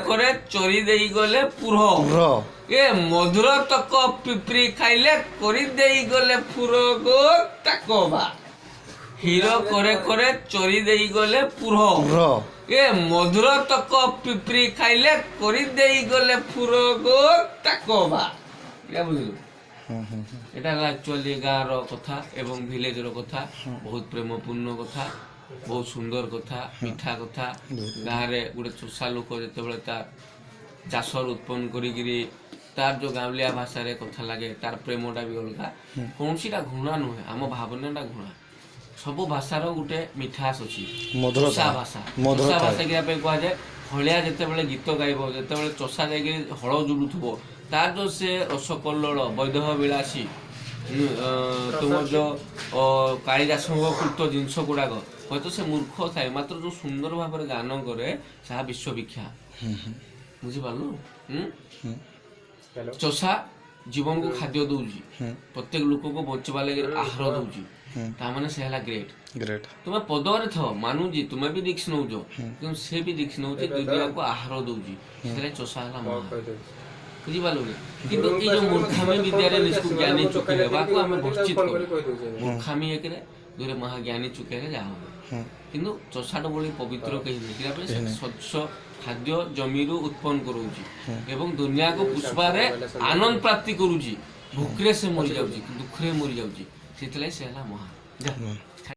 ଖରେ ଚୋରି ଦେଇ ଗଲେ ପୁର ଏ ମଧୁର ତକ ପିପରି ଖାଇଲେ କରି ଦେଇ ଗଲେ ପୁର ଗୋ ତାକବା ହିରୋ করে করে চୋରି ଦେଇ গলে পুর এ মধুর তক পিপরি খাইলে କରି ଦେଇ গলে পুর গো তাকবা এটা বুঝলো এটা একচুয়ালি গাঁর কথা এবং ভিলেজর কথা বহুত প্রেমপূর্ণ কথা ବହୁତ ସୁନ୍ଦର କଥା ମିଠା କଥା ଗାଁରେ ଗୋଟେ ଚୋଷା ଲୋକ ଯେତେବେଳେ ତାର ଚାଷର ଉତ୍ପନ୍ନ କରିକିରି ତାର ଯୋଉ ଗାଁଲିଆ ଭାଷାରେ କଥା ଲାଗେ ତାର ପ୍ରେମଟା ବି ଅଲଗା କୌଣସିଟା ଘୃଣା ନୁହେଁ ଆମ ଭାବନାଟା ଘୃଣା ସବୁ ଭାଷାର ଗୋଟେ ମିଠାସ ଅଛି ଚୋଷା ଭାଷା କିରା ପାଇଁ କୁହାଯାଏ ହଳିଆ ଯେତେବେଳେ ଗୀତ ଗାଇବ ଯେତେବେଳେ ଚୋଷା ଯାଇକିରି ହଳ ଜୁଡୁଥିବ ତାର ଯୋଉ ସେ ରସକଲ୍ଲୋଳ ବୈଦେହ ବିଳାସୀ ତୁମର ଯୋଉ କାଳିଦାସଙ୍କ କୃତ ଜିନିଷ ଗୁଡାକ হয়তো সে মূর্খ থাকে মাত্র যে সুন্দর ভাবে গান করে তাহা বিশ্ববিখ্যাত বুঝিপারলু চষা জীবনକୁ ଖାଦ୍ୟ ଦଉଛି ପ୍ରତ୍ୟେକ ଲୋକକୁ ବଞ୍ଚିବା ଲାଗି ଆହାର ଦଉଛି ତା ମାନେ ସେ ହେଲା ଗ୍ରେଟ୍ ତୁମେ ପଦରେ ଥାଅ ମାନୁଛି ତୁମେ ବି ରିକ୍ସ ନଉଛ କିନ୍ତୁ ସେ ବି ରିକ୍ସ ନଉଛି ଦୁନିଆକୁ ଆହାର ଦଉଛି ସେଥିପାଇଁ ଚଷା ହେଲା ମହା ବୁଝିପାରିଲୁ କିନ୍ତୁ ଏଇ ଯୋଉ ମୂର୍ଖାମୀ ବିଦ୍ୟାରେ ନିଜକୁ ଜ୍ଞାନୀ ଚୁକି ହେବାକୁ ଆମେ ବର୍ଚ୍ଚିତ କରୁ ମୂର୍ଖାମୀ ଏକରେ ଦୁଇରେ ମହାଜ୍ଞାନୀ ଚୁକେରେ ଯାହା ହବ କିନ୍ତୁ ଚଷାଟ ଭଳି ପବିତ୍ର କେହି ନୁହେଁ ସ୍ୱଚ୍ଛ ଖାଦ୍ୟ ଜମିରୁ ଉତ୍ପନ୍ନ କରୁଛି ଏବଂ ଦୁନିଆକୁ ପୁଷ୍ପାରେ ଆନନ୍ଦ ପ୍ରାପ୍ତି କରୁଛି ଭୋକରେ ସେ ମରିଯାଉଛି ଦୁଃଖରେ ମରିଯାଉଛି ସେଥିଲାଗି ସେ ହେଲା ମହା